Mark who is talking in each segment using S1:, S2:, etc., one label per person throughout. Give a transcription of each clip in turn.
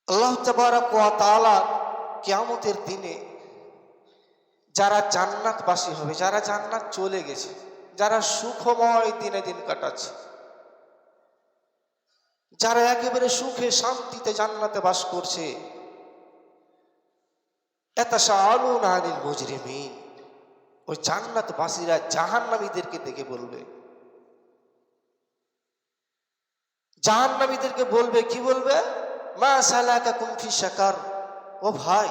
S1: আল্লাহ তাবারাক ওয়া তাআলা কিয়ামতের দিনে যারা জান্নাতবাসী হবে, যারা জান্নাত চলে গেছে, যারা সুখময় দিনে দিন কাটাচ্ছে, যারা একেবারে সুখে শান্তিতে জান্নাতে বাস করছে, ইয়াতাসাআলুনা আনিল মুজরিমিন, ওই জান্নাতবাসীরা জাহান্নামীদেরকে দেখে বলবে, জাহান্নামীদেরকে বলবে, কি বলবে? মা সালাকাকুম ফি সাকার, ও ভাই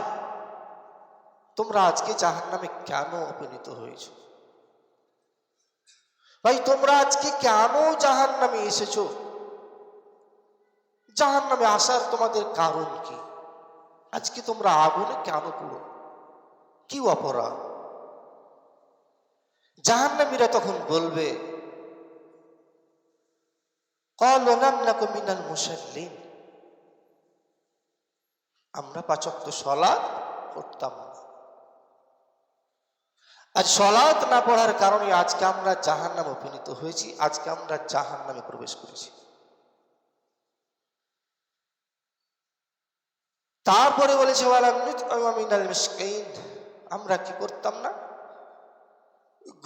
S1: তোমরা আজকে জাহান্নামে কেন উপনীত হয়েছো? ভাই তোমরা আজকে কেন জাহান্নামে এসেছো? জাহান্নামে আসার তোমাদের কারণ কি? আজকে তোমরা আগুনে কেন পুরো, কি অপরাধ? জাহান্নামীরা তখন বলবে, ক্বালু লাম নাকু মিনাল মুসাল্লিন, আমরা ৫ ওয়াক্ত সালাত পড়তাম না। আজ সালাত না পড়ার কারণে আজকে আমরা জাহান্নামে উপনীত হয়েছি, আজকে আমরা জাহান্নামে প্রবেশ করেছি। তারপরে বলেছে ওয়ালাম নুত'আমু মিনাল মিসকিন, আমরা কি করতাম না?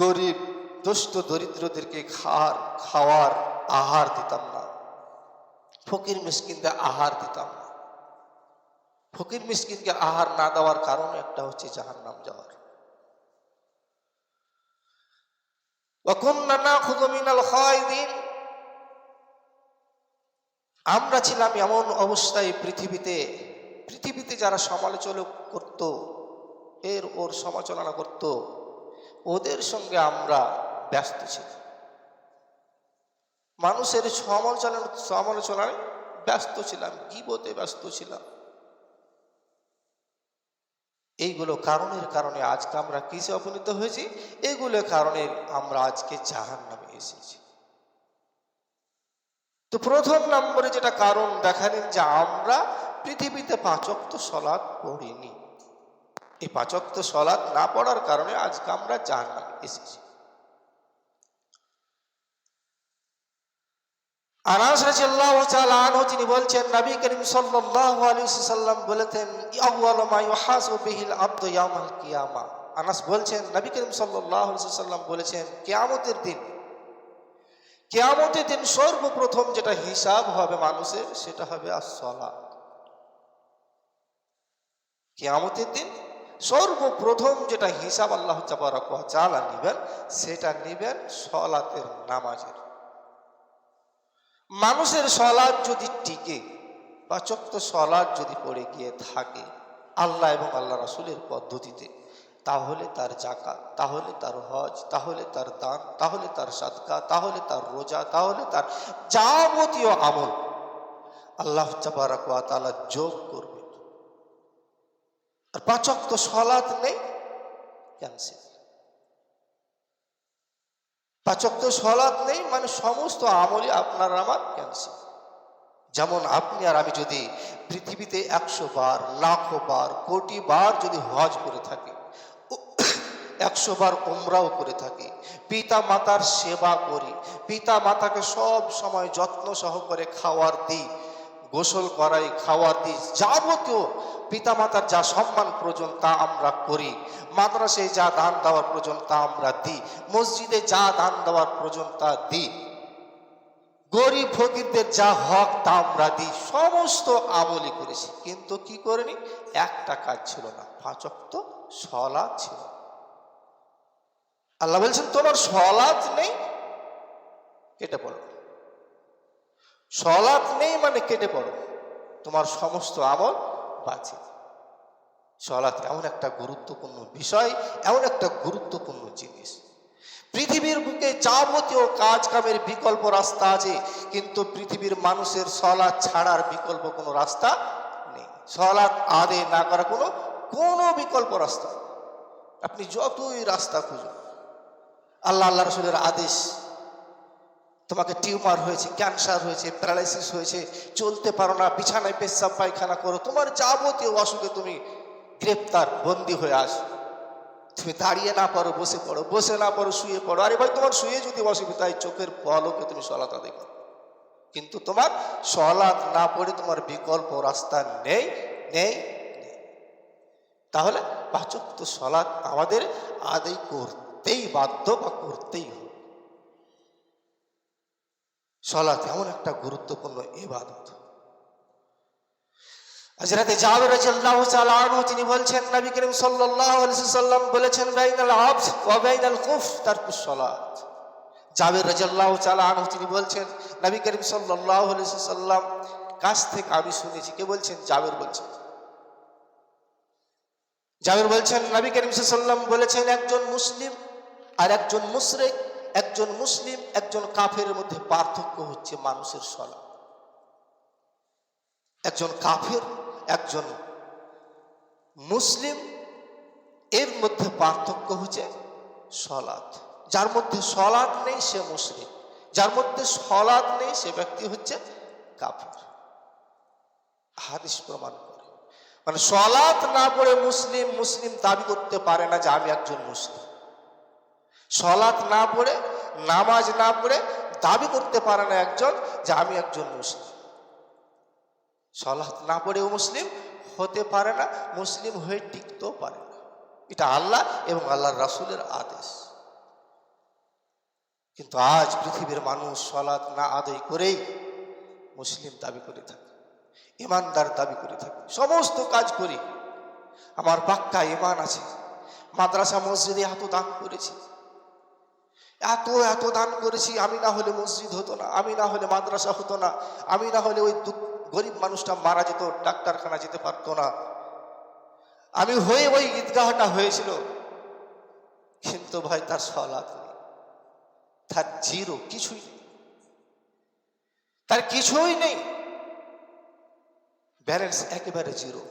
S1: গরিব দুস্থ দরিদ্রদেরকে খাওয়ার আহার দিতাম না, ফকির মিসকিনদের আহার দিতাম না। ফকির মিসকিনকে আহার না দেওয়ার কারণ একটা হচ্ছে জাহান্নাম যাওয়ার। ওয়া কুননা নাখুযু মিনাল খায়দিন, আমরা ছিলাম এমন অবস্থায় পৃথিবীতে যারা সমালোচনা করত, ওর সমালোচনা করত, ওদের সঙ্গে আমরা ব্যস্ত ছিলাম। মানুষের সমালোচনায় ব্যস্ত ছিলাম, গীবতে ব্যস্ত ছিলাম। এইগুলো কারণের কারণে আজকে আমরা কিসে উপনীত হয়েছি? এগুলো কারণে আমরা আজকে জাহান্নামে এসেছি। তো প্রথম নম্বরে যেটা কারণ দেখালেন যে আমরা পৃথিবীতে ৫ ওয়াক্ত সালাত পড়িনি। এই ৫ ওয়াক্ত সালাত না পড়ার কারণে আজকে আমরা জাহান্নামে এসেছি। আনাস রাদিয়াল্লাহু তাআলা আনহু তিনি বলছেন, নবী করিম সাল্লাল্লাহু আলাইহি ওয়াসাল্লাম বলেছেন, আউয়ালু মা ইউহাসাবু বিহিল আবদু ইয়াউমাল কিয়ামা। আনাস বলছেন, নবী করিম সাল্লাল্লাহু আলাইহি ওয়াসাল্লাম বলেছেন, কিয়ামতের দিন সর্বপ্রথম যেটা হিসাব হবে মানুষের, সেটা হবে as-সালাত। কিয়ামতের দিন সর্বপ্রথম যেটা হিসাব আল্লাহ তাবারক ওয়া তাআলা নেবেন, সেটা নেবেন সালাতের, নামাজের। মানুষের সালাত যদি টিকে, ৫ ওয়াক্ত সালাত যদি পড়ে গিয়ে থাকে আল্লাহ এবং আল্লাহ রাসূলের পদ্ধতিতে, তাহলে তার যাকাত, তাহলে তার হজ, তাহলে তার দান, তাহলে তার সাদকা, তাহলে তার রোজা, তাহলে তার যাবতীয় আমল আল্লাহ তাবারক ওয়া তাআলা যোগ করবে। আর ৫ ওয়াক্ত সালাত নেই, ক্যান্সেল। ৫ ওয়াক্ত সালাত নেই মানে সমস্ত আমলই আপনার আমার ক্যান্সেল। যেমন আপনি আর আমি যদি পৃথিবীতে ১০০ বার, লাখো বার, কোটি বার যদি হজ করে থাকি, ১০০ বার উমরাও করে থাকি, পিতা মাতার সেবা করি, পিতা মাতাকে সব সময় যত্ন সহকারে খাওয়ার দিই, গোসল করাই, খাওয়ার দিই, যাবতীয় পিতা মাতার যা সম্মান প্রয়োজন তা আমরা করি, মাদ্রাসায় যা দান দেওয়ার প্রয়োজন তা আমরা দিই, মসজিদে যা দান দেওয়ার প্রয়োজন তা দিই, গরিব ফকিরদের যা হক তা আমরা দিই, সমস্ত আমলই করেছি। কিন্তু কি করিনি? একটা কাজ ছিল না, ৫ ওয়াক্ত সালাত ছিল। আল্লাহ বলছেন, তোমার সালাত নেই, কেটে পড়ো। সালাত নেই মানে কেটে পড়ো, তোমার সমস্ত আমল বাতিল। সালাত এমন একটা গুরুত্বপূর্ণ বিষয়, এমন একটা গুরুত্বপূর্ণ জিনিস। পৃথিবীর বুকে যাবতীয় কাজ কামের বিকল্প রাস্তা আছে, কিন্তু পৃথিবীর মানুষের সালাত ছাড়ার বিকল্প কোনো রাস্তা নেই। সালাত আদায় না করা কোনো বিকল্প রাস্তা, আপনি যতই রাস্তা খুঁজুন। আল্লাহ রাসূলের আদেশ, তোমাকে টিউমার হয়েছে, ক্যান্সার হয়েছে, প্যারালাইসিস হয়েছে, চলতে পারো না, বিছানায় পেশাব পায়খানা করো, তোমার যাবতীয় অসুখে তুমি গ্রেপ্তার, বন্দী হয়ে আসো। তুমি দাঁড়িয়ে না পারো বসে পড়ো, বসে না পারো শুয়ে পড়ো। আরে ভাই, তোমার শুয়ে যদি অসুবিধা হয়, চোখের পলকে তুমি সালাত আদায় করো। কিন্তু তোমার সালাত না পড়ে তোমার বিকল্প রাস্তা নেই নেই নেই। তাহলে 5 ওয়াক্ত সালাত আমাদের আদায় করতেই বাধ্য বা করতেই হবে। সালাত এমন একটা গুরুত্বপূর্ণ ইবাদত। হযরত জাবের রাদিয়াল্লাহু তাআলা আনহু তিনি বলছেন, নবী করিম সাল্লাল্লাহু আলাইহি ওয়াসাল্লাম বলেছেন, বাইনাল আবদ ওয়া বাইনাল কুফ তারকুস সালাত। জাবের রাদিয়াল্লাহু তাআলা আনহু তিনি বলছেন, নবী করিম সাল্লাল্লাহু আলাইহি ওয়াসাল্লাম কাছ থেকে আমি শুনেছি। কে বলছেন? জাবের বলছেন। জাবের বলছেন, নবী করিম সাল্লাল্লাহু আলাইহি ওয়াসাল্লাম বলেছেন, একজন মুসলিম আর একজন মুশরিক, একজন মুসলিম একজন কাফেরের মধ্যে পার্থক্য হচ্ছে মানুষের সালাত। একজন কাফের একজন মুসলিম এর মধ্যে পার্থক্য হচ্ছে সালাত। যার মধ্যে সালাত নেই সে মুশরিক, যার মধ্যে সালাত নেই সে ব্যক্তি হচ্ছে কাফের। হাদিস প্রমাণ করে, মানে সালাত না পড়ে মুসলিম মুসলিম দাবি করতে পারে না যে আমি একজন মুসলিম। সালাত না পড়ে, নামাজ না পড়ে দাবি করতে পারে না একজন যে আমি একজন মুসলিম। সালাত না পড়েও মুসলিম হতে পারে না, মুসলিম হয়ে টিকতেও পারে না। এটা আল্লাহ এবং আল্লাহর রাসূলের আদেশ। কিন্তু আজ পৃথিবীর মানুষ সালাত না আদায় করেই মুসলিম দাবি করে থাকে, ইমানদার দাবি করে থাকে। সমস্ত কাজ করি, আমার পাক্কা ইমান আছে, মাদ্রাসা মসজিদে এত দান করেছি, এত দান করেছি, আমি না হলে মসজিদ হতো না, আমি না হলে মাদ্রাসা হতো না, আমি না হলে ওই গরিব মানুষটা মারা যেত, ডাক্তারখানা যেতে পারতো না, আমি হয়ে ওই ঈদগাহটা হয়েছিল। কিন্তু ভাই তার সালাত নেই, তার জিরো, কিছুই নেই, তার কিছুই নেই, ব্যালেন্স একেবারে জিরো।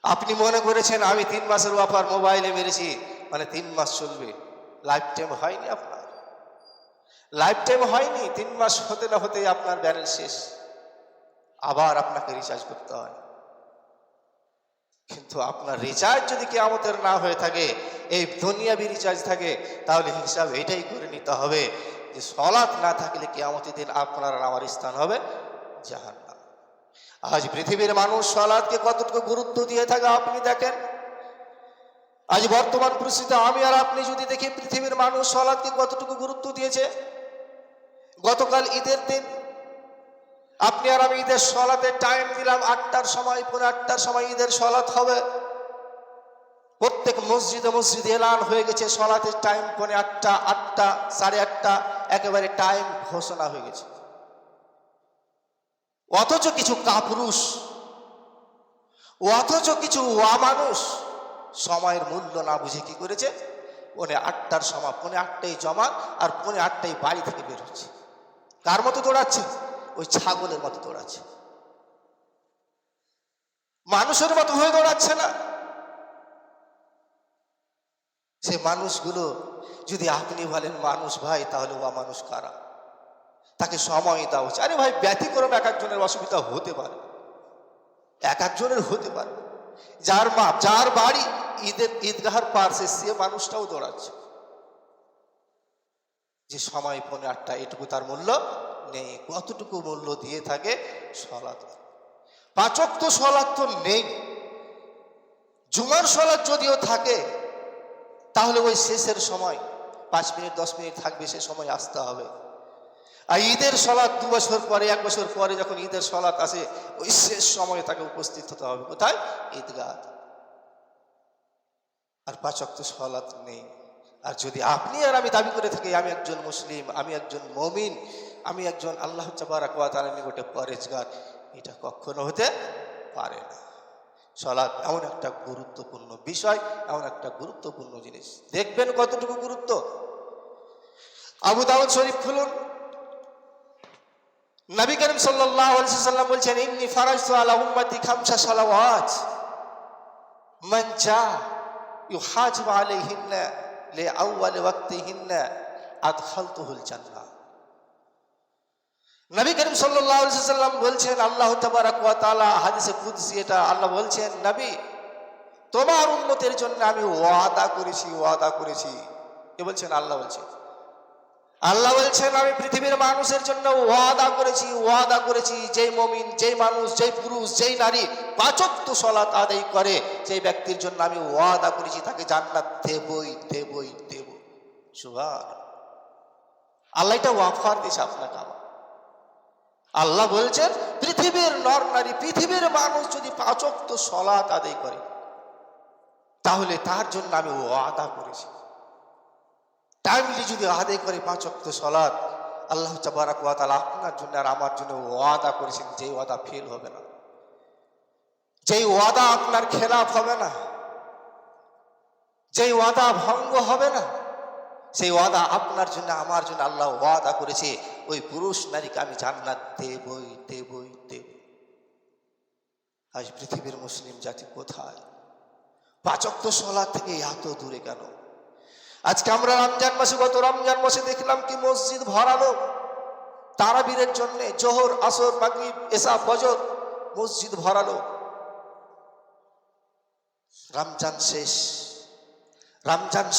S1: আপনি মনে করেছেন আমি 3 মাসের অফার মোবাইলে মেরেছি, মানে 3 মাস চলবে। লাইফ টাইম হয়নি, আপনার লাইফ টাইম হয়নি। 3 মাস হতে না হতেই আপনার ব্যালেন্স শেষ, আবার আপনাকে রিচার্জ করতে হয়। কিন্তু আপনার রিচার্জ যদি কিয়ামতের না হয়ে থাকে, এই দুনিয়াবি রিচার্জ থাকে, তাহলে হিসাব এটাই করে নিতে হবে যে সালাত না থাকলে কিয়ামতের দিন আপনার আর আমার স্থান হবে জাহান্নাম। আজ পৃথিবীর মানুষ সালাতকে কতটুকু গুরুত্ব দিয়ে থাকে আপনি দেখেন। আজ বর্তমান পরিস্থিতিতে আমি আর আপনি যদি দেখি পৃথিবীর মানুষ সালাতকে কতটুকু গুরুত্ব দিয়েছে। গতকাল ঈদের দিন আপনি আর আমি ঈদের সালাতের টাইম দিলাম 8টার সময়, 8:30টার সময় ঈদের সালাত হবে। প্রত্যেক মসজিদে মসজিদে এলান হয়ে গেছে সালাতের টাইম 8:30, 8টা, 8:30, একেবারে টাইম ঘোষণা হয়ে গেছে। অথচ কিছু কাপুরুষ, অথচ কিছু অমানুষ সময়ের মূল্য না বুঝে কি করেছে, 8:30টার সময় 8:30টায় জমা আর 8:30টায় বাড়ি থেকে বের হচ্ছে। কার মতো দৌড়াচ্ছে? ওই ছাগলের মতো দৌড়াচ্ছে, মানুষের মতো হয়ে দৌড়াচ্ছে না। সে মানুষগুলো যদি আপনি বলেন মানুষ ভাই, তাহলে ও মানুষ কারা? তাকে সময় দেওয়া হচ্ছে। আরে ভাই, ব্যতিক্রম এক একজনের অসুবিধা হতে পারে, এক একজনের হতে পারে। যার বাড়ি ঈদগাহার পাশে, সে মানুষটাও দৌড়াচ্ছে যে সময় 8:30, এটুকু তার মূল্য নেই। কতটুকু মূল্য দিয়ে থাকে সালাত? 5 ওয়াক্ত সালাত তো নেই। জুমার সালাত যদিও থাকে, তাহলে ওই শেষের সময় 5 মিনিট 10 মিনিট থাকবে, সে সময় আসতে হবে। আর ঈদের সালাত 2 বছর পরে, 1 বছর পরে যখন ঈদের সালাত আসে, ওই শেষ সময়ে তাকে উপস্থিত হতে হবে কোথায়? ঈদগাহ। আর 5 ওয়াক্ত সালাত নেই। আর যদি আপনি আর আমি দাবি করে থাকি আমি একজন মুসলিম, আমি একজন মুমিন, আমি একজন আল্লাহ তাবারক ওয়া তাআলার নিকটে পরহেজগার, এটা কখনো হতে পারে না। সালাত এমন একটা গুরুত্বপূর্ণ বিষয়, এমন একটা গুরুত্বপূর্ণ জিনিস। দেখবেন কতটুকু গুরুত্ব। আবু দাউদ শরীফ খুলুন, নবী করিম সাল্লাল্লাহু আলাইহি ওয়াসাল্লাম বলছেন, ইন্নী ফারাজতু আলা উম্মতি 5 সালাওয়াত মান জা ইউহাজিবু আলাইহিন্না লিআউয়াল ওয়াক্তিহিন্না আদখালতুহুল জান্নাহ। নবী করিম সাল্লাল্লাহু আলাইহি ওয়াসাল্লাম বলছেন, আল্লাহ তাবারক ওয়া তাআলা, হাদিসে কুদসি এটা, আল্লাহ বলছেন, নবী তোমার উম্মতের জন্য আমি ওয়াদা করেছি। কে বলছেন? আল্লাহ বলছেন, আল্লাহ বলছেন আমি পৃথিবীর মানুষের জন্য ওয়াদা করেছি যেই মুমিন, যেই মানুষ, যেই পুরুষ, যেই নারী 5 ওয়াক্ত সালাত আদায় করে, সেই ব্যক্তির জন্য আমি ওয়াদা করেছি তাকে জান্নাত দেব। সুবহান আল্লাহ, এটা ওয়াফার দিয়েছে আপনাকে আমার। আল্লাহ বলছেন পৃথিবীর নর নারী, পৃথিবীর মানুষ যদি 5 ওয়াক্ত সালাত আদায় করে, তাহলে তার জন্য আমি ওয়াদা করেছি। টাইমলি যদি আদায় করে 5 ওয়াক্ত সালাত, আল্লাহ তাবারাক ওয়া তাআলা আপনার জন্য আর আমার জন্য ওয়াদা করেছেন, যেই ওয়াদা ফেল হবে না, যেই ওয়াদা আপনার খেলাফ হবে না, যেই ওয়াদা ভঙ্গ হবে না, সেই ওয়াদা আপনার জন্য আমার জন্য আল্লাহ ওয়াদা করেছে। ওই পুরুষ নারীকে আমি জান্নাত দেবই। আজ পৃথিবীর মুসলিম জাতি কোথায়? 5 ওয়াক্ত সালাত থেকে এত দূরে কেন? আজকে আমরা গত রমজান মাসে দেখলাম কি মসজিদ ভরালো তারাবিরের জন্য, জোহর, আসর, মাগরিব, এশা, ফজর, মসজিদ ভরালো। রমজান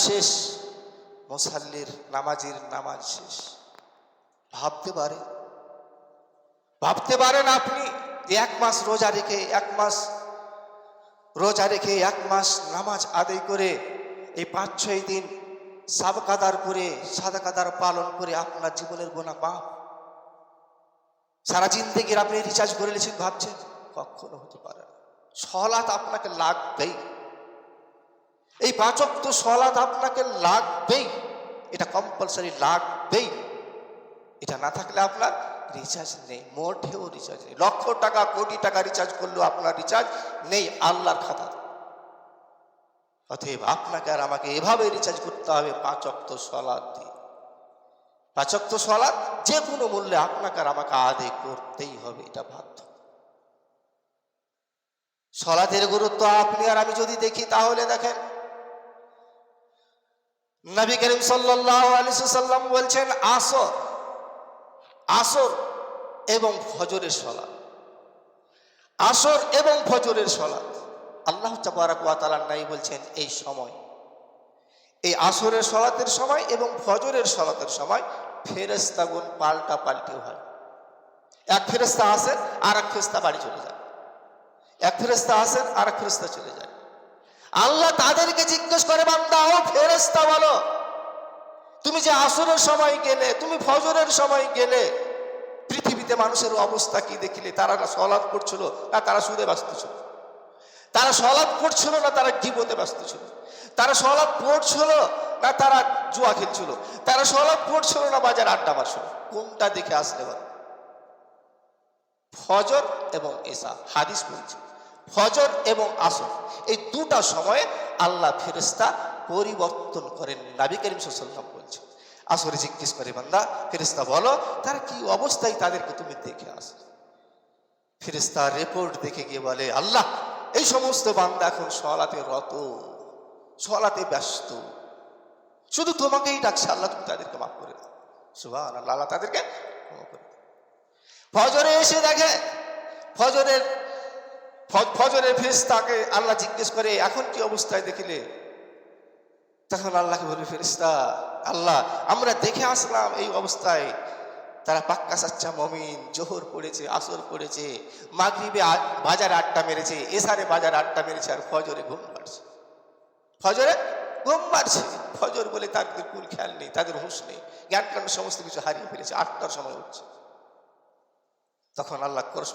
S1: শেষ, মুসাল্লির নামাজির নামাজ শেষ। ভাবতে পারেন আপনি 1 মাস রোজা রেখে 1 মাস নামাজ আদায় করে এই 5-6 দিন সাদাকাদার পালন করে আপনার জীবনের গোনা পাপ সারা জিন্দেগির আপনি রিচার্জ করে নিয়েছেন, ভাবছেন? কখনো হতে পারে না। সালাত আপনাকে লাগবেই, এই 5 ওয়াক্ত সালাত আপনাকে লাগবেই, এটা কম্পালসারি লাগবেই। এটা না থাকলে আপনার রিচার্জ নেই, মোটেও রিচার্জ নেই। লক্ষ টাকা, কোটি টাকা রিচার্জ করলেও আপনার রিচার্জ নেই আল্লাহর খাতা। অতএব আপনাকে আর আমাকে এভাবে রিচার্জ করতে হবে 5 ওয়াক্ত সালাত দিয়ে। 5 ওয়াক্ত সালাত যে কোনো মূল্যে আপনাকে আর আমাকে আদায় করতেই হবে, এটা বাধ্য। সালাতের গুরুত্ব আপনি আর আমি যদি দেখি, তাহলে দেখেন নবী করিম সাল্লাল্লাহু আলাইহি ওয়াসাল্লাম বলছেন আসর এবং ফজরের সালাত, আল্লাহ তাবারাক ওয়া তাআলা নাই বলছেন এই সময়, এই আসরের সালাতের সময় এবং ফজরের সালাতের সময় ফেরেশতাগণ পাল্টি হয়। এক ফেরেশতা আসেন আর এক ফেরেশতা বাড়ি চলে যায়, এক ফেরেশতা আসেন আর এক ফেরেশতা চলে যায়। আল্লাহ তাদেরকে জিজ্ঞেস করে, বান্দা ও ফেরেশতা বলো, তুমি যে আসরের সময় গেলে, তুমি ফজরের সময় গেলে, পৃথিবীতে মানুষের অবস্থা কি দেখলে? তারা সালাত পড়ছিল না তারা সুদে ব্যস্ত ছিল? তারা সালাত পড়ছিল না তারা গীবতে ব্যস্ত ছিল? তারা সালাত পড়ছিল না তারা জুয়া খেলছিল? তারা সালাত পড়ছিল না বাজার আড্ডা মারছিল? কোনটা দেখে আসলে বল? ফজর এবং এশা, হাদিস বলছে ফজর এবং আসর এই দুটা সময়ে আল্লাহ ফেরেশতা পরিবর্তন করেন। নবী করিম সাল্লাল্লাহু আলাইহি ওয়াসাল্লাম বলছে। আসরে জিজ্ঞেস করে, বান্দা ফেরেশতা বলো তারা কি অবস্থায়, তাদেরকে তুমি দেখে আসো। ফেরেশতা রিপোর্ট দেখে গিয়ে বলে, আল্লাহ এই সমস্ত বান্দা এখন সালাতে রত, সালাতে ব্যস্ত, শুধু তোমাকেই ডাকছে, আল্লাহ তুমি তাদেরকে মাফ করে দাও। সুবহানাল্লাহ, আল্লাহ তাদেরকে ক্ষমা করে দাও। ফজরে এসে দেখে, ফজরের ফেরেশতাকে আল্লাহ জিজ্ঞেস করে, এখন কি অবস্থায় দেখলে? তখন আল্লাহকে বলে, ফেরেশতা আল্লাহ আমরা দেখে আসলাম এই অবস্থায় তারা পাক্কা সাচ্চা মুমিন, জোহর পড়েছে, আসর পড়েছে, মাগরিবে বাজারে আড্ডা মেরেছে, এশারে বাজারে আড্ডা মেরেছে, আর ফজরে ঘুম পাড়ছে। ফজর বলে তাদের কোন খেয়াল নেই, তাদের হুঁশ নেই, জ্ঞান কাণ্ড সমস্ত কিছু হারিয়ে ফেলেছে, 8টার সময় উঠছে। তখন আল্লাহ করস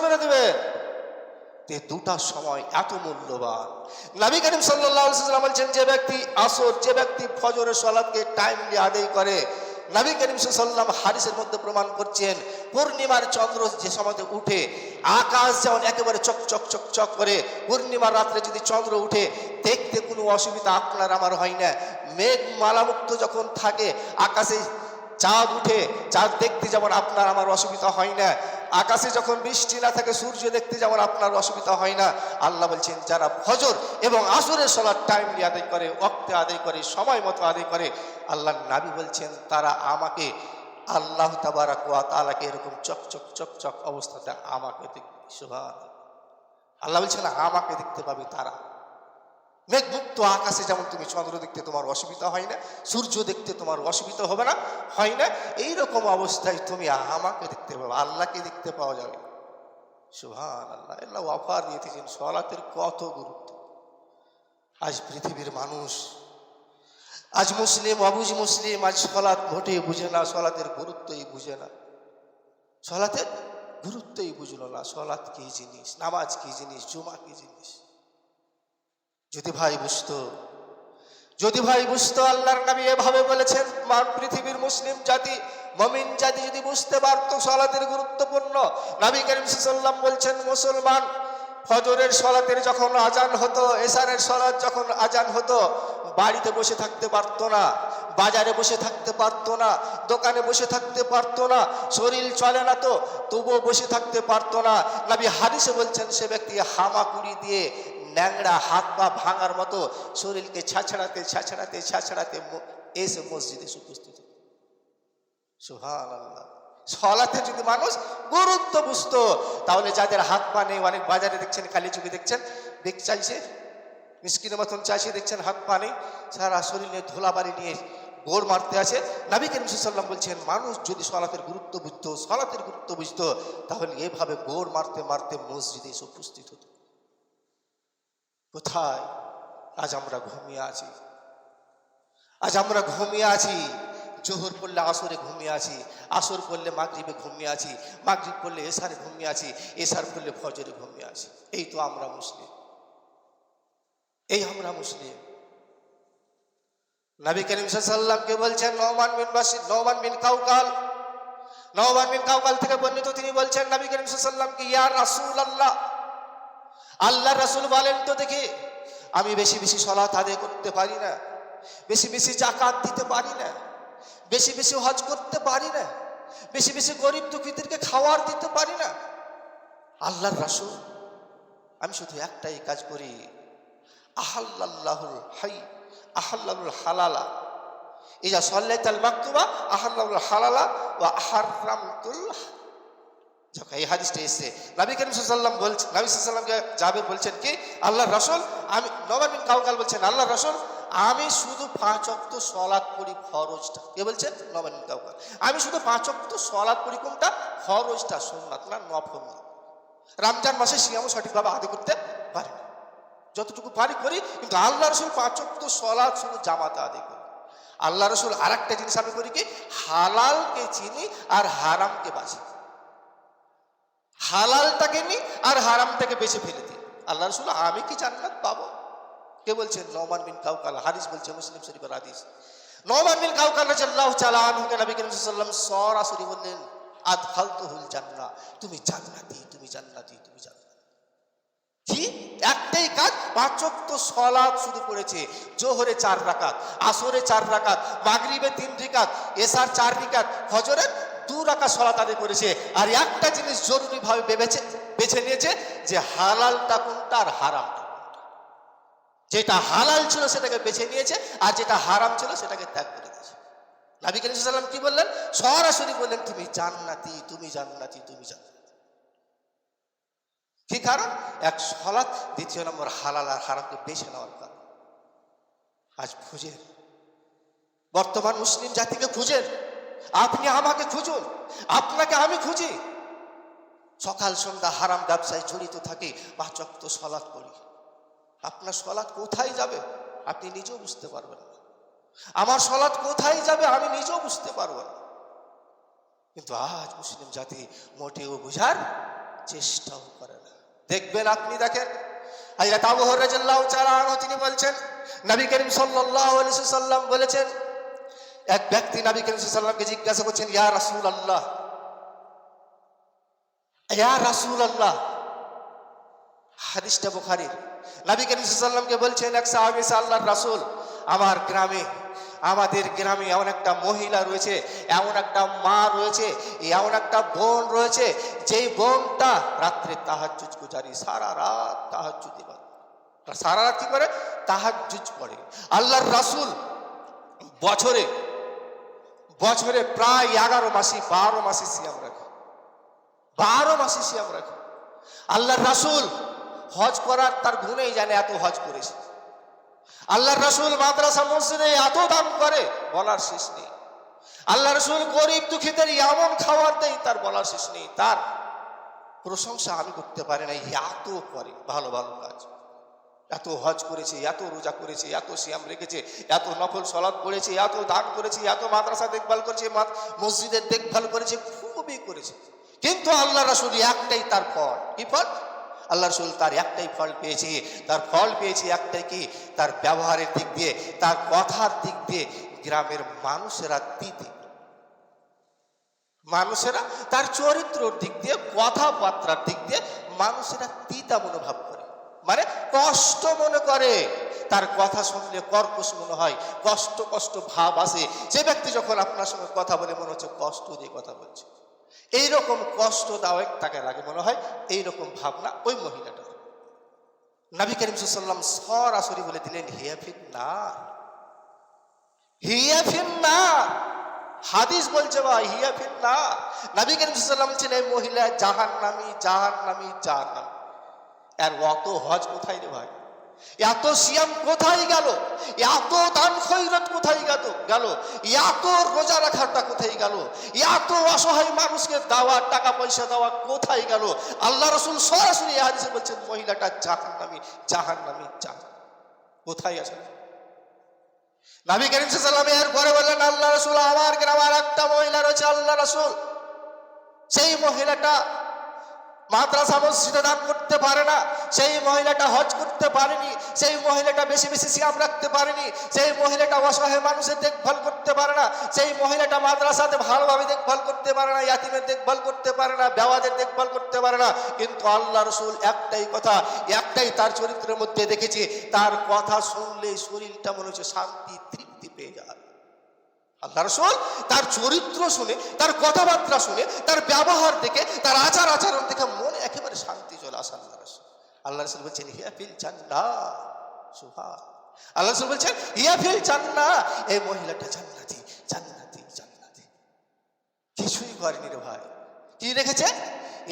S1: মেরে দেবে। দুটা সময় এত মূল্যবান। নবী করিম সাল্লাল্লাহু আলাইহি ওয়াসাল্লাম বলেছেন, যে ব্যক্তি ফজরের সালাতকে টাইমলি আদায় করে, নবী করিম সাল্লাল্লাহু আলাইহি ওয়াসাল্লাম হাদিসের মধ্যে প্রমাণ করছেন, পূর্ণিমার চন্দ্র যে সময়তে উঠে, আকাশ যেমন একেবারে চক করে, পূর্ণিমার রাত্রে যদি চন্দ্র উঠে দেখতে কোনো অসুবিধা আপনার আমার হয় না। মেঘ মালামুক্ত যখন থাকে, আকাশে চাঁদ উঠে, চাঁদ দেখতে যেমন আপনার আমার অসুবিধা হয় না। আকাশে যখন বৃষ্টি না থাকে, সূর্য দেখতে যেমন আপনার অসুবিধা হয় না। আল্লাহ বলছেন, যারা ফজর এবং আসরের সালাত টাইমলি আদায় করে, ওয়াক্তে আদায় করে, সময় মতো আদায় করে, আল্লাহর নবী বলছেন তারা আমাকে, আল্লাহ তাবারাক ওয়া তাআলাকে এরকম চক অবস্থাতে আমাকে দেখবে। সুবহানাল্লাহ, আল্লাহ বলছেন আমাকে দেখতে পাবে তারা। মেঘমুক্ত আকাশে যেমন তুমি চন্দ্র দেখতে তোমার অসুবিধা হয় না, সূর্য দেখতে তোমার অসুবিধা হবে না, হয় না, এইরকম অবস্থায় তুমি আমাকে দেখতে পাবে, আল্লাহকে দেখতে পাওয়া যাবে। সুবহানাল্লাহ, আল্লাহ অফার দিয়েছেন সলাতের কত গুরুত্ব। আজ পৃথিবীর মানুষ, আজ মুসলিম অবুঝ মুসলিম, আজ সলাৎ মোটেই বুঝে না, সলাতের গুরুত্বই বুঝে না, সলাতের গুরুত্বই বুঝলো না। সলাৎ কি জিনিস, নামাজ কি জিনিস, জুমা কি জিনিস। যদি ভাই বুঝতো, যদি ভাই বুঝতো আল্লাহর নবী এভাবে বলেছেন, পৃথিবীর মুসলিম জাতি, মুমিন জাতি যদি বুঝতে পারতো সলাতের গুরুত্বপূর্ণ। নবী করিম সাল্লাল্লাহু আলাইহি ওয়াসাল্লাম বলছেন, মুসলমান ফজরের সলাতের যখন আজান হতো, এশারের সলাত যখন আজান হতো, বাড়িতে বসে থাকতে পারতো না, বাজারে বসে থাকতে পারতো না, দোকানে বসে থাকতে পারতো না, শরীর চলে না তো তবুও বসে থাকতে পারতো না। নবী হাদিসে বলছেন, সে ব্যক্তি হামাকুড়ি দিয়ে ন্যাংড়া হাত পা ভাঙার মতো শরীরকে ছাছড়াতে ছাছড়াতে ছাছড়াতে এসে মসজিদে উপস্থিত। সুবহানাল্লাহ। সলাতে যদি মানুষ গুরুত্ব বুঝতো, তাহলে যাদের হাত পা নেই, অনেক বাজারে দেখছেন খালি চোখে দেখছেন বেগ চাইছে, মিসকিনের মতন চাইছে, দেখছেন হাত পা নেই, সারা শরীরে ধুলাবালি নিয়ে গোড় মারতে আছে। নবী করিম সাল্লাল্লাহু আলাইহি ওয়াসাল্লাম বলছেন, মানুষ যদি সলাতের গুরুত্ব বুঝতো, সলাতের গুরুত্ব বুঝতো, তাহলে এভাবে গোড় মারতে মারতে মসজিদে এসে উপস্থিত হতো। কোথায় আজ আমরা ঘুমিয়ে আছি, আজ আমরা ঘুমিয়ে আছি। জোহর পড়লে আসরে ঘুমিয়ে আছি, আসর পড়লে মাগরিবে ঘুমিয়ে আছি, মাগরিব পড়লে এশারে ঘুমিয়ে আছি, এশার পড়লে ফজরে ঘুমিয়ে আছি। এই তো আমরা মুসলিম, এই আমরা মুসলিম। নবী করিম সাল্লাল্লাহু আলাইহি ওয়াসাল্লামকে বলছেন, নওমান বিন কাউকাল থেকে বর্ণিত, তিনি বলছেন নবী করিম সাল্লাল্লাহু আলাইহি ওয়াসাল্লামকে, ইয়া রাসূলুল্লাহ, আল্লাহর রাসূল বলেন তো দেখি, আমি বেশি বেশি সালাত আদায় করতে পারি না, বেশি বেশি যাকাত দিতে পারি না, বেশি বেশি হজ করতে পারি না, বেশি বেশি গরিব দুঃখীদেরকে খাওয়ার দিতে পারি না। আল্লাহর রাসূল, আমি শুধু একটাই কাজ করি, আহাল্লাল্লাহুল হাই আহাল্লাহুল হালালা, ইজা সাল্লাইতাল মাকতুবা আহাল্লাহুল হালালা ওয়া হারামতুল। যখন এই হাদিসটা এসেছে, নবী করিম সাল্লাল্লাহু আলাইহি ওয়াসাল্লাম বলছেন, নবী সাল্লাল্লাহু আলাইহি ওয়াসাল্লামকে জাবের বলছেন কি, আল্লাহর রাসূল, আমি, নওমান বিন কাউকাল বলছেন, আল্লাহর রাসূল, আমি শুধু 5 ওয়াক্ত সালাত পড়ি ফরজটা। কে বলছেন? নওমান বিন কাউকাল। আমি শুধু 5 ওয়াক্ত সালাত পড়ি, কোনটা? ফরজটা, সুন্নাত না, নফল না। রমজান মাসে সিয়ামও সঠিকভাবে আদায় করতে পারি না, যতটুকু পারি করি, কিন্তু আল্লাহ রাসূল 5 ওয়াক্ত সালাত শুধু জামাতে আদায় করি। আল্লাহ রাসূল আরেকটা জিনিস আমি করি কি, হালালকে চিনি আর হারামকে বাছি, হালালটাকে নি আর হারামটাকে বেছে ফেলে দিই। আল্লাহ রাসূল, আমি কি জান্নাত পাবো? কে বলছেন? নওমান বিন কাউকাল। হাদিস বলছে মুসলিম শরীফের হাদিস। নওমান বিন কাউকাল রাদিয়াল্লাহু তাআলা আনহুকে নবী করিম সাল্লাল্লাহু আলাইহি ওয়াসাল্লাম সরাসরি বললেন, আদখালতুহুল জান্নাহ, তুমি জান্নাতি, তুমি জান্নাতি, তুমি জান্নাতি। কি একটাই কাজ, 5 ওয়াক্ত সালাত শুধু পড়েছে, জোহরে 4 রাকাত, আসরে 4 রাকাত, মাগরিবে 3 রাকাত, এশার 4 রাকাত, ফজরের 2 রাকাত সালাত আদায় করেছে। আর একটা জিনিস জরুরি ভাবে বেছে নিয়েছে, যে হালালটা কোনটা আর হারামটা কোনটা। যেটা হালাল ছিল সেটাকে বেছে নিয়েছে, আর যেটা হারাম ছিল সেটাকে ত্যাগ করে দিয়েছে। নবী করিম সাল্লাল্লাহু আলাইহি ওয়াসাল্লাম কি বললেন? সরাসরি বললেন, তুমি জান্নাতি, তুমি জান্নাতি, তুমি জান্নাতি। কি কারণ? এক সালাত, দ্বিতীয় নম্বর হালাল আর হারামকে বেছে নেওয়ার কারণ। আজ খুঁজেন, বর্তমান মুসলিম জাতিকে খুঁজেন, আপনি আমাকে খুঁজুন, আপনাকে আমি খুঁজি। সকাল সন্ধ্যা হারাম ব্যবসায় জড়িত থাকি, 5 ওয়াক্ত সালাত পড়ি। আপনার সালাত কোথায় যাবে আপনি নিজেও বুঝতে পারবেন না, আমার সালাত কোথায় যাবে আমি নিজেও বুঝতে পারবো না। কিন্তু আজ মুসলিম জাতি মোটেও বোঝার চেষ্টাও করে না। দেখবেন, আপনি দেখেন, হযরত আবু হুরায়রা রাদিয়াল্লাহু তাআলা আনহু তিনি বলছেন, নবী করিম সাল্লাল্লাহু আলাইহি ওয়াসাল্লাম বলেছেন, এক ব্যক্তি নবী করিম সাল্লাল্লাহু আলাইহি ওয়াসাল্লামকে জিজ্ঞাসা করছেন, ইয়া রাসূলুল্লাহ, ইয়া রাসূলুল্লাহ। হাদিসটা বুখারীর। নবী করিম সাল্লাল্লাহু আলাইহি ওয়াসাল্লামকে বলছেন এক সাহাবী, আল্লাহর রাসূল, আমার গ্রামে, আমাদের গ্রামে এমন একটা মহিলা রয়েছে, এমন একটা মা রয়েছে, এমন একটা বোন রয়েছে, যেই বোনটা রাত্রে তাহাজ্জুদ গুজারি, সারা রাত তাহাজ্জুদ পড়ে, সারা রাত কি করে? তাহাজ্জুদ পড়ে। আল্লাহর রাসূল বছরে বছরে প্রায় 11 মাসে 12 মাসে সিয়াম রাখে, 12 মাসে সিয়াম রাখে। আল্লাহর রাসূল হজ করার তার গুণেই জানে, এত হজ করেছে। আল্লাহ রসুল মাদ্রাসা মসজিদে এত দান করে বলার শেষ নেই। আল্লাহ রসুল গরিব দুঃখীদের এমন খাবার দেয় তার বলার শেষ নেই। তার প্রশংসা আমি করতে পারি না, এত করে ভালো ভালো কাজ। এত হজ করেছে, এত রোজা করেছে, এত সিয়াম রেখেছে, এত নফল সালাত করেছে, এত দান করেছে, এত মাদ্রাসা দেখভাল করেছে, মসজিদের দেখভাল করেছে, খুবই করেছে। কিন্তু আল্লাহ রাসূল একটাই তার ফল। কি ফল? আল্লাহ রাসূল তার একটাই ফল পেয়েছে। তার ফল পেয়েছে একটাই, কি? তার ব্যবহারের দিক দিয়ে, তার কথার দিক দিয়ে গ্রামের মানুষেরা দিতে, মানুষেরা তার চরিত্রের দিক দিয়ে, কথাবার্তার দিক দিয়ে মানুষেরা তিতা মনোভাব করে, মানে কষ্ট মনে করে। তার কথা শুনলে কর্কশ মনে হয়, কষ্ট কষ্ট ভাব আসে। যে ব্যক্তি যখন আপনার সঙ্গে কথা বলে মনে হচ্ছে কষ্ট দিয়ে কথা বলছে, এইরকম কষ্ট দাওয়ায় তাকে লাগে, মনে হয় এইরকম ভাবনা ওই মহিলাটা। নবী করিম সাল্লাল্লাহু আলাইহি ওয়াসাল্লাম সরাসরি বলে দিলেন, হিয়া ফিন্নার, হিয়া ফিন্নার। হাদিস বলছে ভাই, হিয়া ফিন্নার। নবী করিম সাল্লাল্লাহু আলাইহি ওয়াসাল্লাম বলছেন এই মহিলা জাহান্নামী, জাহান্নামী, জাহান্নামী। আর অত হজ কোথায় রে ভাই? এত সিয়াম কোথায় গেল? এত দান খয়রাত কোথায় গেল? এত রোজা রাখাটা কোথায় গেল? এত অসহায় মানুষকে দেওয়া, টাকা পয়সা দেওয়া কোথায় গেল? আল্লাহ রাসূল সরাসরি এই হাদিসে বলছেন মহিলাটা জাহান্নামী, জাহান্নামী, জাহান্নামী। কোথায় আছে? নবী করিম সাল্লাল্লাহু আলাইহি ওয়াসাল্লাম এর পরে বললেন, আল্লাহ রাসূল আমার গ্রামের একটা মহিলা রয়েছে, আল্লাহ রাসূল সেই মহিলাটা মাদ্রাসা মসজিদে দান করতে পারে না, সেই মহিলাটা হজ করতে পারেনি, সেই মহিলাটা বেশি বেশি সিয়াম রাখতে পারেনি, সেই মহিলাটা অসহায় মানুষের দেখভাল করতে পারে না, সেই মহিলাটা মাদ্রাসাতে ভালোভাবে দেখভাল করতে পারে না, ইয়াতিমের দেখভাল করতে পারে না, বেওয়াদের দেখভাল করতে পারে না। কিন্তু আল্লাহ রাসূল একটাই কথা, একটাই তার চরিত্রের মধ্যে দেখেছি, তার কথা শুনলে শরীরটা মনে হচ্ছে শান্তি, তৃপ্তি পেয়ে যায়। আল্লাহ রাসূল তার চরিত্র শুনে, তার কথাবার্তা শুনে, তার ব্যবহার দেখে, তার আচার আচরণ দেখে মনে একেবারে শান্তি চলে আসে। আল্লাহ রাসূল বলছেন হিয়া ফিল জান্নাহ। সুবহান আল্লাহ রাসূল বলছেন হিয়া ফিল জান্নাহ, এই মহিলাটা জান্নাতি, জান্নাতি, জান্নাতি। কিছুই করেনি রে ভাই। কি রেখেছে?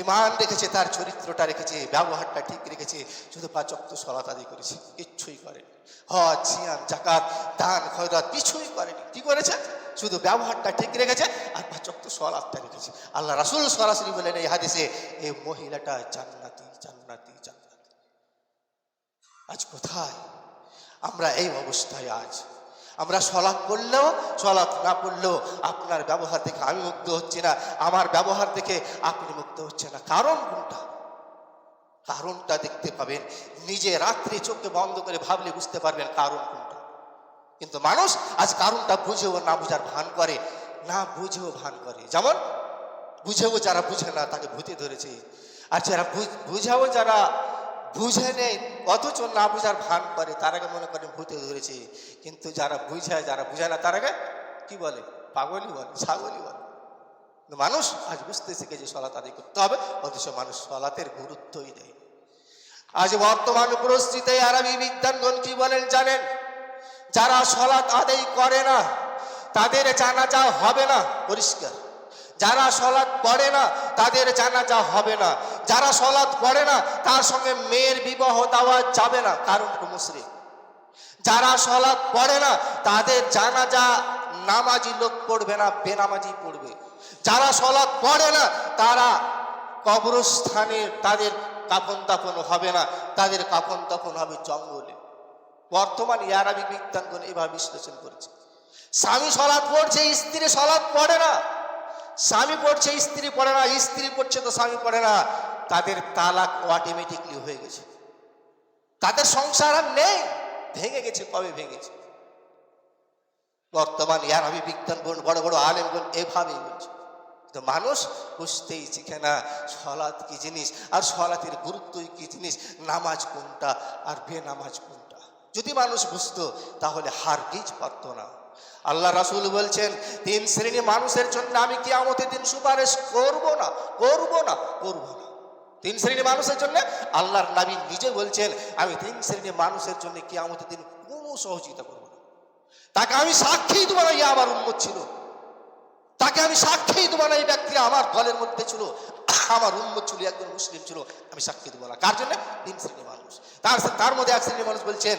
S1: ঈমান রেখেছে, তার চরিত্রটা রেখেছে, ব্যবহারটা ঠিক রেখেছে, শুধু 5 ওয়াক্ত সালাত আদায় করেছে, কিচ্ছুই করেনি। হজ, সিয়াম, যাকাত, দান খয়রাত কিছুই করেনি। কি করেছে? শুধু ব্যবহারটা ঠিক রেখেছে আর 5 ওয়াক্ত সালাতটা রেখেছে। আল্লাহ রাসূল সরাসরি বলেন এই হাদিসে, এই মহিলাটা জান্নাতি, জান্নাতি, জান্নাতি। আজ কোথায় আমরা? এই অবস্থায় আজ আমরা সালাত পড়লেও, সালাত না পড়লেও আপনার ব্যবহার দেখে আমি মুগ্ধ হচ্ছি না, আমার ব্যবহার দেখে আপনি মুগ্ধ হচ্ছে না। কারণ কোনটা? কারণটা দেখতে পাবেন নিজে, রাত্রি চোখকে বন্ধ করে ভাবলে বুঝতে পারবেন কারণ কোনটা। কিন্তু মানুষ আজ কারণটা বুঝেও না বুঝার ভান করে, না বুঝেও ভান করে। যেমন বুঝেও যারা বুঝে না তাকে ভূতে ধরেছে, আর যারা বুঝেও যারা বুঝে নেই অথচ না বুঝার ভান করে তারাকে মনে করেন ভূতে ধরেছে। কিন্তু যারা বুঝায়, যারা বুঝায় না তারাকে কি বলে? পাগলই বলে, ছাগলই বলে। মানুষ আজ বুঝতে শিখেছে সালাত আদায় করতে হবে, অথচ মানুষ সালাতের গুরুত্বই দেয়। আজ বর্তমান পরিস্থিতিতে আরবি বিদ্বানগণ কি বলেন জানেন? যারা সালাত আদায় করে না তাদের জানাজা হবে না, পরিষ্কার। যারা সালাত পড়ে না তাদের জানাজা হবে না। যারা সালাত পড়ে না তার সঙ্গে মেয়ের বিবাহ দেওয়া যাবে না, কারণ মুশরিক। যারা সালাত পড়ে না তাদের জানাজা নামাজি লোক পড়বে না, বেনামাজি পড়বে। যারা সালাত পড়ে না তারা কবরস্থানে তাদের কাফন দাফন হবে না, তাদের কাফন দাফন হবে জঙ্গলে। বর্তমান আরবি বিদ্বানগণ এভাবে বিশ্লেষণ করেছে। স্বামী সালাত পড়ছে, স্ত্রী সালাত পড়ে না। স্বামী পড়ছে, স্ত্রী পড়ে না, স্ত্রী পড়ছে তো স্বামী পড়ে না। তাদের তালাক অটোমেটিকলি হয়ে গেছে, তাদের সংসার আর নেই, ভেঙে গেছে। কবে ভেঙেছে? বর্তমান আরবি বিজ্ঞানগণ, বড় বড় আলেমগণ এভাবেই বলছে। তো মানুষ বুঝতেই শিখে না সালাত কি জিনিস, আর সালাতের গুরুত্বই কি জিনিস, নামাজ কোনটা আর বেনামাজ কোনটা। যদি মানুষ বুঝতো তাহলে হারগিজ পারত না। আল্লাহ রাসূল বলছেন 3 শ্রেণী মানুষের জন্য আমি কিয়ামতের দিন সুপারিশ করব না, করব না, করব না। 3 শ্রেণী মানুষের জন্য আল্লাহর নবী নিজে বলছেন আমি 3 শ্রেণী মানুষের জন্য কিয়ামতের দিন কোনো সহযোগিতা করব না। তাকে আমি সাক্ষী দেব না আমার উম্মত ছিল, তাকে আমি সাক্ষী দেব না এই ব্যক্তি আমার দলের মধ্যে ছিল, আমার উম্মত ছিল, একজন মুসলিম ছিল, আমি সাক্ষী দেব না। কার জন্য? 3 শ্রেণী মানুষ। তার মধ্যে 1 শ্রেণী মানুষ বলছেন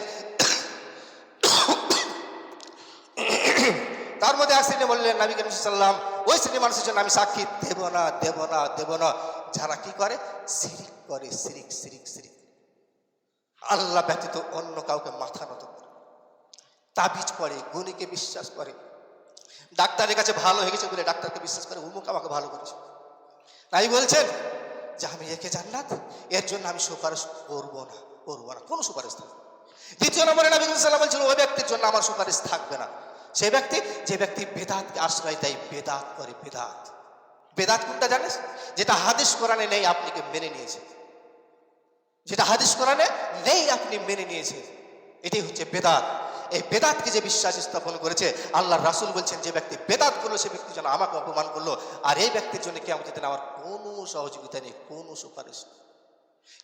S1: তার মধ্যে এক শ্রেণী বললেন নবী করিম সাল্লাল্লাহু আলাইহি ওয়াসাল্লাম, ওই শ্রেণী মানুষের জন্য আমি সাক্ষী দেব না দেব না দেব না যারা কি করে, শিরিক করে, শিরিক শিরিক শিরিক, আল্লাহ ব্যতীত অন্য কাউকে মাথা নত করে, তাবিজ পড়ে, গুণীকে বিশ্বাস করে, ডাক্তারের কাছে ভালো হয়ে গেছে বলে ডাক্তারকে বিশ্বাস করে, অমুক আমাকে ভালো করেছে। তাই বলছেন যে আমি একে জান্নাত, এর জন্য আমি সুপারিশ করবো না, করবো না, কোনো সুপারিশ থাকবে। দ্বিতীয় নম্বরে নবী করিম সাল্লাল্লাহু আলাইহি ওয়াসাল্লাম বলছেন ওই ব্যক্তির জন্য আমার সুপারিশ থাকবে না, সেই ব্যক্তি যে ব্যক্তি বেদাতকে আশ্রয় দেয়, বেদাত করে, বেদাত। বেদাত কোনটা জানিস? যেটা হাদিস কোরআনে নেই আপনি মেনে নিয়েছেন, যেটা হাদিস কোরআনে নেই আপনি মেনে নিয়েছেন, এটাই হচ্ছে বেদাত। এই বেদাতকে যে বিশ্বাস স্থাপন করেছে, আল্লাহর রাসূল বলছেন যে ব্যক্তি বেদাত করলো সে ব্যক্তি যেন আমাকে অপমান করলো, আর এই ব্যক্তির জন্য কিয়ামতের দিনে আমার কোনো সহযোগিতা নেই, কোনো সুপারিশ নেই।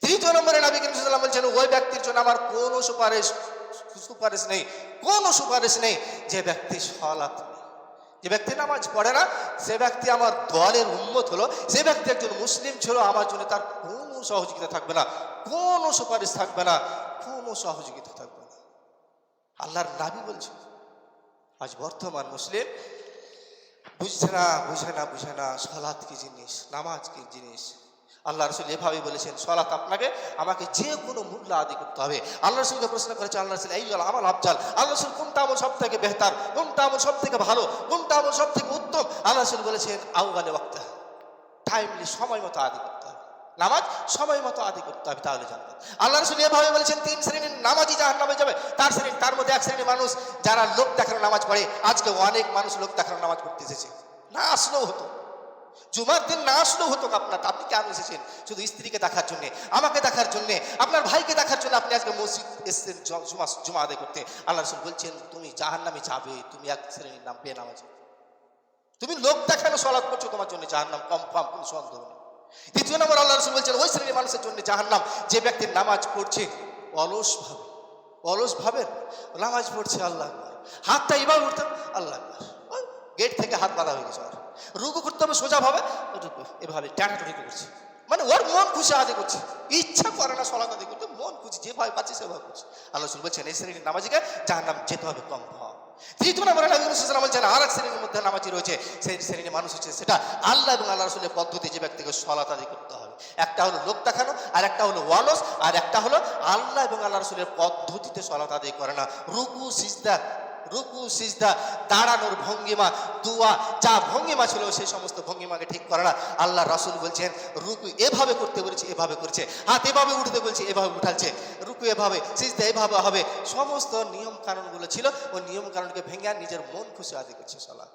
S1: তৃতীয় নম্বরে নবী করিম সাল্লাল্লাহু আলাইহি ওয়াসাল্লাম বলছেন ওই ব্যক্তির জন্য আমার কোনো সুপারিশ নেই, কোনো সুপারিশ নেই যে ব্যক্তি সালাত নেই, যে ব্যক্তি নামাজ পড়ে না, সে ব্যক্তি আমার দলের উম্মত হলো, সে ব্যক্তি একজন মুসলিম ছিল, আমার জন্য তার কোনো সহযোগিতা থাকবে না, কোনো সুপারিশ থাকবে না, কোনো সহযোগিতা থাকবে না। আল্লাহর নবী বলছেন আজ বর্তমান মুসলিম বুঝছে না, বুঝে না, বুঝে না সালাত কি জিনিস, নামাজ কি জিনিস। আল্লাহ রসুল এভাবেই বলেছেন সালাত আপনাকে আমাকে যে কোনো মূল্য আদি করতে হবে। আল্লাহ রসুলকে প্রশ্ন করেছে আল্লাহ রসুল এই আমল আফজাল, আল্লাহ রসুল কোনটা আমল সব থেকে বেহতার, কোনটা আমল সব থেকে ভালো, কোনটা আমল সব থেকে উত্তম? আল্লাহ রসুল বলেছেন আউয়ালে ওয়াক্তা, টাইমলি, সময় মতো আদি করতে হবে, নামাজ সময় মতো আদি করতে হবে, তাহলে জানবেন। আল্লাহ রসুল এভাবে বলেছেন তিন শ্রেণীর নামাজি জাহান্নামে যাবে, তার মধ্যে এক শ্রেণীর মানুষ যারা লোক দেখানো নামাজ পড়ে। আজকে অনেক মানুষ লোক দেখানো নামাজ পড়তে এসেছে, না আসলেও হতো, জুমার দিন না আসলেও হতো আপনার, আপনি কেন এসেছেন? শুধু স্ত্রীকে দেখার জন্য, আমাকে দেখার জন্য, আপনার ভাইকে দেখার জন্য আপনি আজকে মসজিদ এসেছেন জুমা আদায় করতে। আল্লাহ রসুল বলছেন তুমি জাহান্নামে যাবে, তুমি এক শ্রেণীর নাম বেনামাজি, তুমি লোক দেখানো সালাত করছো, তোমার জন্য জাহান্নাম কনফার্ম, কোনো সন্দেহ নেই। দ্বিতীয় নম্বর আল্লাহ রসুল বলছেন ওই শ্রেণীর মানুষের জন্য জাহান্নাম যে ব্যক্তি নামাজ পড়ছে অলসভাবে, অলসভাবে নামাজ পড়ছে, আল্লাহ আকবার, হাতটা এভাবে উঠতে আল্লাহ আকবার, গেট থেকে হাত বাঁধা হয়ে গেছে, রুকু করতে হবে সোজা ভাবে, এভাবে টানাটুনি করছে, মানে ওর মন খুশি আদায় করছে, ইচ্ছা করে না সালাত আদায় করতে, মন খুশি যেভাবে পাচ্ছে সেভাবে করছে। আল্লাহ রাসূল বলছেন এই শ্রেণীর নামাজিকে জাহান্নাম যেতে হবে কনফার্ম। তৃতীয় নম্বরে নবী মুহাম্মদ সাল্লাল্লাহু আলাইহি ওয়াসাল্লাম বলছেন আর এক শ্রেণীর মধ্যে নামাজি রয়েছে, সেই শ্রেণীর মানুষ হচ্ছে সেটা আল্লাহ এবং আল্লাহ রাসূলের পদ্ধতি যে ব্যক্তিকে সালাত আদায় করতে হবে। একটা হলো লোক দেখানো, আর একটা হলো ওয়ালস, আর একটা হলো আল্লাহ এবং আল্লাহ রাসূলের পদ্ধতিতে সালাত আদায় করে না। রুকু সিজদা, দাঁড়ানোর ভঙ্গিমা, দোয়া, যা ভঙ্গিমা ছিল সেই সমস্ত ভঙ্গিমাকে ঠিক করে না। আল্লাহ রাসূল বলছেন রুকু এভাবে করতে বলেছে, এভাবে করছে, হাত এভাবে উঠতে বলছে, এভাবে উঠাচ্ছে, রুকু এভাবে, সিজদা এভাবে হবে, সমস্ত নিয়ম কানুনগুলো ছিল, ওই নিয়ম কানুনকে ভেঙে নিজের মন খুশি আদায় করছে সালাত।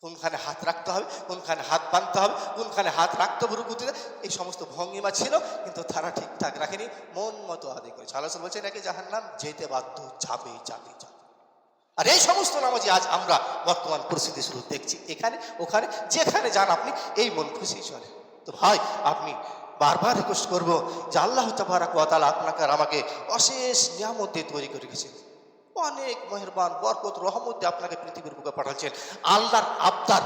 S1: কোনখানে হাত রাখতে হবে, কোনখানে হাত বাঁধতে হবে, কোনখানে হাত রাখতে হবে রুকুতে, এই সমস্ত ভঙ্গিমা ছিল, কিন্তু তারা ঠিকঠাক রাখেনি, মন মতো আদায় করেছে। আল্লাহ বলছেন নাকি জাহান্নাম যেতে বাধ্য, যাবে যাবে যাবে। আর এই সমস্ত নামাজি আজ আমরা বর্তমান পরিস্থিতি শুরু দেখছি, এখানে ওখানে যেখানে যান আপনি এই মন খুশি চলে। তো ভাই আপনি বারবার রিকোয়েস্ট করবো যে আল্লাহ তাবারাক ওয়া তাআলা আপনাকে আর আমাকে অশেষ নিয়ামত দিয়ে তৈরি করে রেখেছেন, অনেক মেহেরবান বরকত রহমত দিয়ে আপনাকে পৃথিবীর বুকে পাঠাচ্ছেন। আল্লাহর আবদার,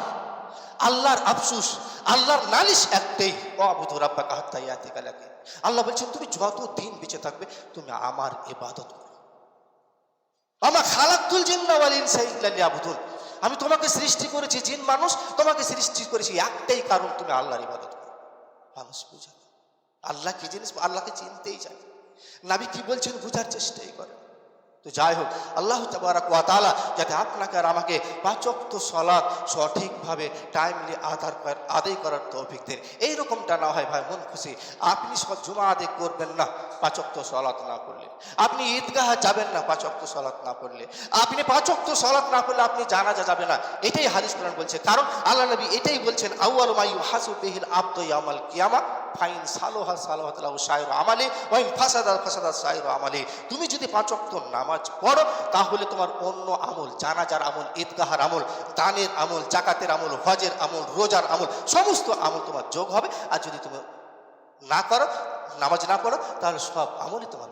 S1: আল্লাহর আফসুস, আল্লাহর নালিশ একটাই, ওয়াবুদু রাব্বাকা হাত্তা ইয়াতিকাল ইয়াকিন। আল্লাহ বলছেন তুমি যত দিন বেঁচে থাকবে তুমি আমার ইবাদত করো। আমা খালাকতুল জিন্না ওয়াল ইনসা ইল্লা লিয়াবুদুন, আমি তোমাকে সৃষ্টি করেছি, জিন মানুষ তোমাকে সৃষ্টি করেছি একটাই কারণ, তুমি আল্লাহর ইবাদত করো। মানুষ বুঝে না আল্লাহ কি জিনিস, আল্লাহকে চিনতেই চায়, নবী কি বলছেন বুঝার চেষ্টাই করে। তো যাই হোক, আল্লাহ তাবারাক ওয়া তাআলা যাতে আপনাকে আর আমাকে পাঁচ ওয়াক্ত সালাত সঠিকভাবে টাইমলি আদায় করার তৌফিক দেন। এইরকমটা না হয় ভাই মন খুশি আপনি জুমা আদায় করবেন না পাঁচ ওয়াক্ত সালাত না করলে, আপনি ঈদগাহ যাবেন না পাঁচ ওয়াক্ত সালাত না করলে, আপনি পাঁচ ওয়াক্ত সালাত না করলে আপনি জানাজা যাবে না, এটাই হাদিস কোরআন বলছে। কারণ আল্লাহ নবী এটাই বলছেন আউয়ালু মা ইউহাসু বিহিল আবদু ইয়াউমাল কিয়ামা ফাইন সালোহা সালোহাত লাহু সাইরু আমালি ওয়া ইন ফাসাদা ফাসাদা সাইরু আমালি। তুমি যদি পাঁচ ওয়াক্ত নামাজ পড়ো তাহলে তোমার অন্য আমল, জানাজার আমল, ঈদগাহের আমল, দানের আমল, জাকাতের আমল, হজের আমল, রোজার আমল, সমস্ত আমল তোমার যোগ হবে। আর যদি তুমি না করো, নামাজ না পড়ো, তাহলে সব আমলই তোমার